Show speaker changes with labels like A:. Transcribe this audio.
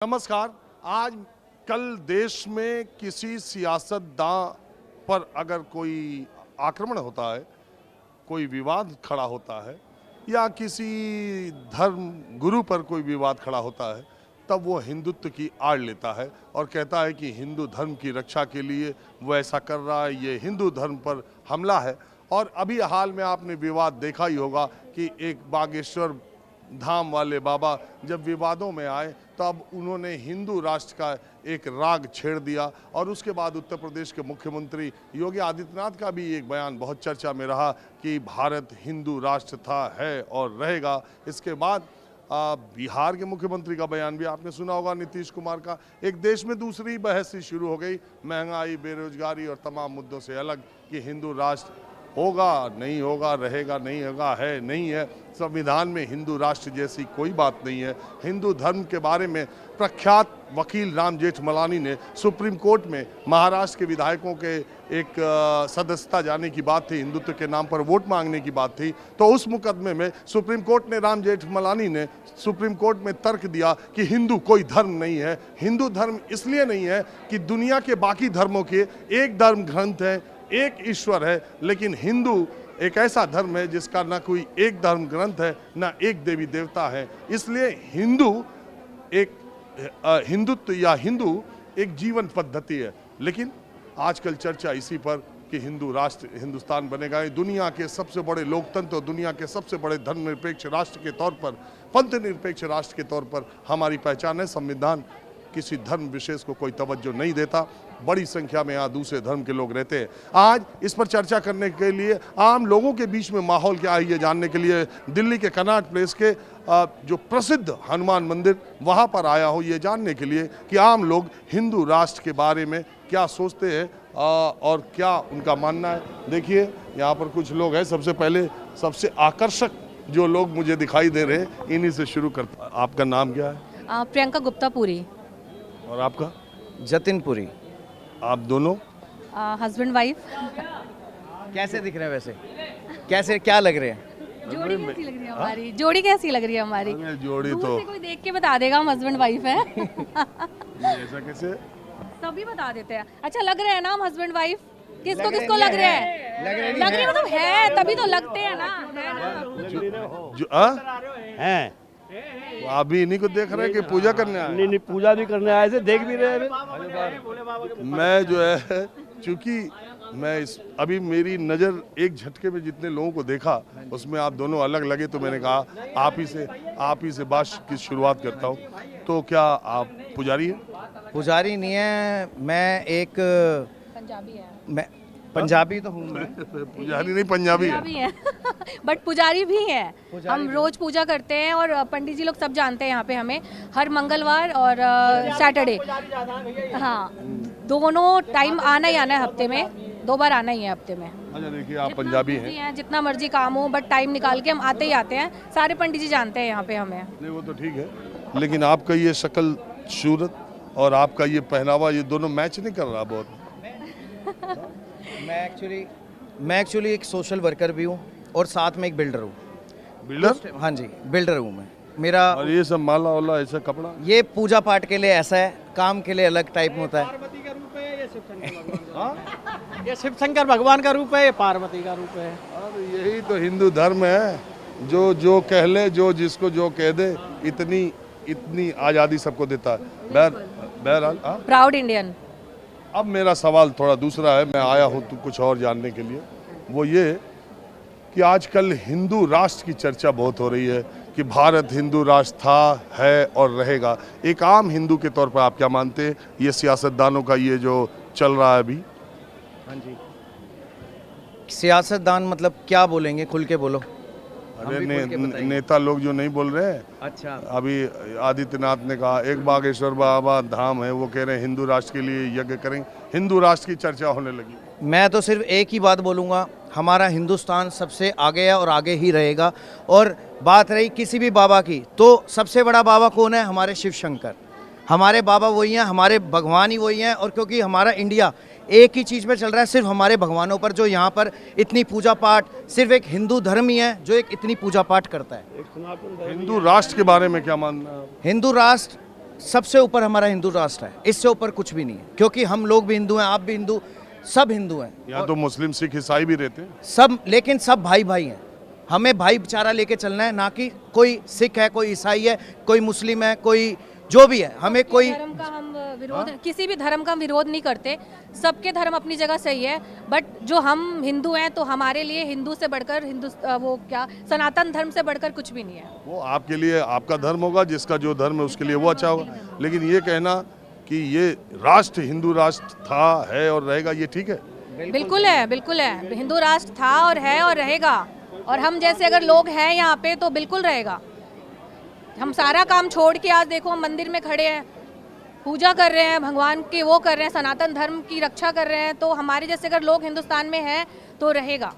A: नमस्कार। आज कल देश में किसी सियासतदान पर अगर कोई आक्रमण होता है, कोई विवाद खड़ा होता है या किसी धर्म गुरु पर कोई विवाद खड़ा होता है, तब वो हिंदुत्व की आड़ लेता है और कहता है कि हिंदू धर्म की रक्षा के लिए वो ऐसा कर रहा है, ये हिंदू धर्म पर हमला है। और अभी हाल में आपने विवाद देखा ही होगा कि एक बागेश्वर धाम वाले बाबा जब विवादों में आए तब उन्होंने हिंदू राष्ट्र का एक राग छेड़ दिया। और उसके बाद उत्तर प्रदेश के मुख्यमंत्री योगी आदित्यनाथ का भी एक बयान बहुत चर्चा में रहा कि भारत हिंदू राष्ट्र था, है और रहेगा। इसके बाद बिहार के मुख्यमंत्री का बयान भी आपने सुना होगा, नीतीश कुमार का। एक देश में दूसरी बहस ही शुरू हो गई, महंगाई, बेरोजगारी और तमाम मुद्दों से अलग, कि हिंदू राष्ट्र होगा नहीं होगा, रहेगा नहीं होगा, है नहीं है। संविधान में हिंदू राष्ट्र जैसी कोई बात नहीं है। हिंदू धर्म के बारे में प्रख्यात वकील राम जेठमलानी ने सुप्रीम कोर्ट में महाराष्ट्र के विधायकों के एक सदस्यता जाने की बात थी, हिंदुत्व के नाम पर वोट मांगने की बात थी, तो उस मुकदमे में सुप्रीम कोर्ट ने राम जेठमलानी ने सुप्रीम कोर्ट में तर्क दिया कि हिंदू कोई धर्म नहीं है। हिंदू धर्म इसलिए नहीं है कि दुनिया के बाकी धर्मों के एक धर्म ग्रंथ है, एक ईश्वर है, लेकिन हिंदू एक ऐसा धर्म है जिसका ना कोई एक धर्म ग्रंथ है, ना एक देवी देवता है। इसलिए हिंदुत्व या हिंदू एक जीवन पद्धति है। लेकिन आजकल चर्चा इसी पर कि हिंदू राष्ट्र हिंदुस्तान बनेगा। दुनिया के सबसे बड़े लोकतंत्र और दुनिया के सबसे बड़े धर्मनिरपेक्ष राष्ट्र के तौर पर, पंथ निरपेक्ष राष्ट्र के तौर पर हमारी पहचान है। संविधान किसी धर्म विशेष को कोई तवज्जो नहीं देता। बड़ी संख्या में यहाँ दूसरे धर्म के लोग रहते हैं। आज इस पर चर्चा करने के लिए, आम लोगों के बीच में माहौल क्या है ये जानने के लिए दिल्ली के कनॉट प्लेस के जो प्रसिद्ध हनुमान मंदिर, वहाँ पर आया हूँ ये जानने के लिए कि आम लोग हिंदू राष्ट्र के बारे में क्या सोचते हैं और क्या उनका मानना है। देखिए यहाँ पर कुछ लोग हैं। सबसे पहले सबसे आकर्षक जो लोग मुझे दिखाई दे रहे हैं, इन्हीं से शुरू करता। आपका नाम क्या है?
B: प्रियंका गुप्ता पुरी।
A: और आपका?
C: जतिन पुरी।
A: आप दोनों
B: हस्बैंड वाइफ।
C: कैसे दिख रहे हैं वैसे? कैसे, क्या लग रहे हैं?
B: जोड़ी कैसी लग रही है हमारी? जोड़ी कैसी लग रही है हमारी?
A: जोड़ी
B: दूर
A: तो
B: से कोई देख के बता देगा हम हस्बैंड वाइफ है।
A: ऐसा कैसे?
B: सभी बता देते हैं। अच्छा लग रहे हैं ना हम हस्बैंड वाइफ? किसको किसको लग रहे हैं? लग रहे मतलब है, तभी तो लगते हैं ना।
D: हैं
A: अभी इन्हीं को देख रहे हैं कि पूजा करने आए?
D: नहीं, पूजा भी करने आए थे, देख भी रहे हैं।
A: मैं जो है, चूंकि मैं अभी मेरी नज़र एक झटके में जितने लोगों को देखा उसमें आप दोनों अलग लगे, तो मैंने कहा आप ही से बात की शुरुआत करता हूँ। तो क्या आप पुजारी हैं?
C: पुजारी नहीं है, मैं एक
B: पंजाबी है।
C: मैं पंजाबी तो हूँ मैं।
A: पुजारी नहीं, पंजाबी है।
B: बट पुजारी भी हैं। हम रोज पूजा करते हैं और पंडित जी लोग सब जानते हैं यहाँ पे हमें, हर मंगलवार और सैटरडे। हाँ, दोनों टाइम आना ही आना है, हफ्ते में 2 बार आना ही है हफ्ते में।
A: अच्छा देखिए, आप पंजाबी हैं,
B: जितना मर्जी काम हो बट टाइम निकाल के हम आते ही आते हैं। सारे पंडित जी जानते हैं यहाँ पे हमें।
A: नहीं वो तो ठीक है, लेकिन आपका ये शक्ल सूरत और आपका ये पहनावा, ये दोनों मैच नहीं कर रहा बहुत।
C: मैं एक्चुअली एक सोशल वर्कर भी हूँ और साथ में एक बिल्डर हूँ।
A: बिल्डर?
C: हाँ जी, बिल्डर हूँ मैं। मेरा
A: और ये सब माला वाला ऐसा कपड़ा,
C: ये पूजा पाठ के लिए ऐसा है, काम के लिए अलग टाइप में होता है।
D: पार्वती का रूप है, ये शिव शंकर भगवान। ये शिव शंकर भगवान का रूप है, ये पार्वती का रूप है।
A: अरे यही तो हिंदू धर्म है, जो कह ले, जो जिसको जो कह दे, इतनी आज़ादी सबको देता है। बहरहाल
B: प्राउड इंडियन।
A: अब मेरा सवाल थोड़ा दूसरा है। मैं आया हूँ तो कुछ और जानने के लिए, वो ये कि आजकल हिंदू राष्ट्र की चर्चा बहुत हो रही है कि भारत हिंदू राष्ट्र था, है और रहेगा। एक आम हिंदू के तौर पर आप क्या मानते हैं ये सियासतदानों का ये जो चल रहा है अभी?
C: हाँ जी, सियासतदान मतलब क्या बोलेंगे, खुल के बोलो।
A: अरे नेता लोग जो नहीं बोल रहे हैं।
C: अच्छा,
A: अभी आदित्यनाथ ने कहा एक बागेश्वर बाबा धाम है, वो कह रहे हैं हिंदू राष्ट्र के लिए यज्ञ करेंगे। हिंदू राष्ट्र की चर्चा होने लगी।
C: मैं तो सिर्फ एक ही बात बोलूँगा, हमारा हिंदुस्तान सबसे आगे है और आगे ही रहेगा। और बात रही किसी भी बाबा की, तो सबसे बड़ा बाबा कौन है? हमारे शिव शंकर। हमारे बाबा वही हैं, हमारे भगवान ही वही हैं। और क्योंकि हमारा इंडिया एक ही चीज़ पे चल रहा है, सिर्फ हमारे भगवानों पर, जो यहाँ पर इतनी पूजा पाठ, सिर्फ एक हिंदू धर्म ही है जो एक इतनी पूजा पाठ करता है।
A: हिंदू राष्ट्र के बारे में क्या मानना है?
C: हिंदू राष्ट्र सबसे ऊपर हमारा हिंदू राष्ट्र है, इससे ऊपर कुछ भी नहीं है, क्योंकि हम लोग भी हिंदू हैं, आप भी हिंदू, सब हिंदू हैं।
A: यहाँ तो मुस्लिम सिख ईसाई भी रहते हैं।
C: सब, लेकिन सब भाई भाई हैं। हमें भाईचारा लेके चलना है, ना कि कोई सिख है, कोई ईसाई है, कोई मुस्लिम है, कोई जो भी है, हमें कोई
B: धर्म का हम विरोध, किसी भी धर्म का हम विरोध नहीं करते। सबके धर्म अपनी जगह सही है, बट जो हम हिंदू हैं तो हमारे लिए हिंदू से बढ़कर वो क्या सनातन धर्म से बढ़कर कुछ भी नहीं है।
A: वो आपके लिए आपका धर्म होगा, जिसका जो धर्म है उसके लिए वो अच्छा होगा, लेकिन ये कहना कि ये राष्ट्र हिंदू राष्ट्र था, है और रहेगा, ये ठीक है?
B: बिल्कुल है, बिल्कुल है। हिंदू राष्ट्र था और है और रहेगा, और हम जैसे अगर लोग हैं यहाँ पे तो बिल्कुल रहेगा। हम सारा काम छोड़ के आज देखो हम मंदिर में खड़े हैं, पूजा कर रहे हैं, भगवान की वो कर रहे हैं, सनातन धर्म की रक्षा कर रहे हैं, तो हमारे जैसे अगर लोग हिंदुस्तान में हैं तो रहेगा।